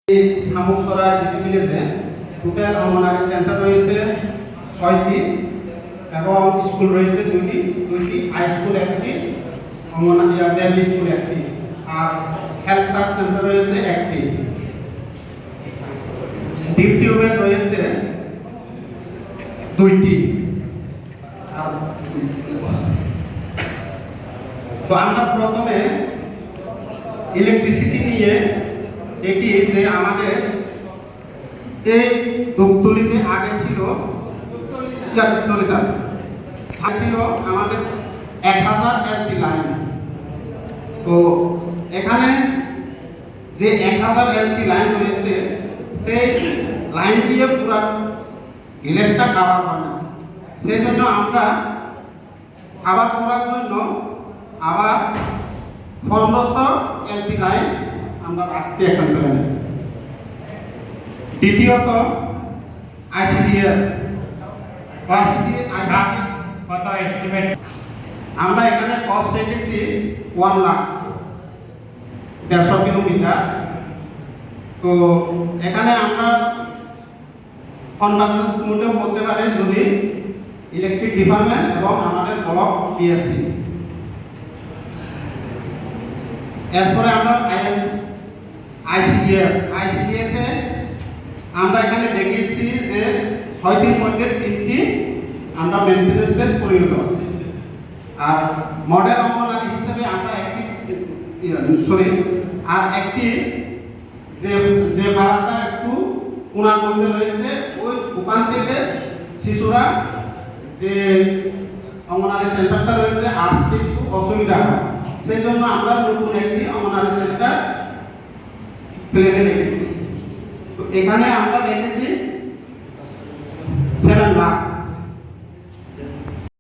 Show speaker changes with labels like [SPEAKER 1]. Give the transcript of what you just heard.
[SPEAKER 1] শামুকসরা DC ভিলেজে total অঙ্গনারী centre রয়েছে ৬টি এবং স্কুল রয়েছে দুইটি হাই স্কুল একটি, অঙ্গনারী জেবি স্কুল একটি, আর হেলথ সার্চ সেন্টার রয়েছে একটি। ডিপ টিউবওয়েল রয়েছে দুইটি। তো আমরা প্রথমে ইলেকট্রিসিটি নিয়ে দেখি যে আমাদের এই দুধতলিতে আগে ছিল আমাদের 1000 এলটি লাইন। তো এখানে যে 1000 এলটি লাইন রয়েছে সেই লাইন দিয়ে পুরো ভিলেজটা কাভার হয় না, সেই জন্য আমরা কাভার করার জন্য আবার 1500 এলটি লাইন আমরা রাখছি অ্যাকশন প্ল্যানে। দ্বিতীয়ত আইসিডিএস
[SPEAKER 2] কত এস্টিমেট
[SPEAKER 1] আমরা এখানে কস্ট রেখেছি 1 লাখ 150 কিলোমিটার। তো এখানে আমরা কনভার্সেন্স মোডেও করতে পারি যদি ইলেকট্রিক ডিপার্টমেন্ট এবং আমাদের ব্লক পিএসসি। এরপরে আমরা আইসিডিএস এ আমরা এখানে দেখিয়েছি যে 6টির মধ্যে 3টি আমরা মেইনটেনেন্সের প্রয়োজন। আর মডেল অঙ্গনারী হিসেবে আমরা একটি যে ভাড়াটা একটু কোনার মধ্যে রয়েছে ওই দোকান থেকে শিশুরা যে অঙ্গনারী সেন্টারটা রয়েছে আসতে একটু অসুবিধা হয়, সেই জন্য আমরা নতুন একটি অঙ্গনারী সেন্টার প্লেনে রেখেছি। তো এখানে আমরা রেখেছি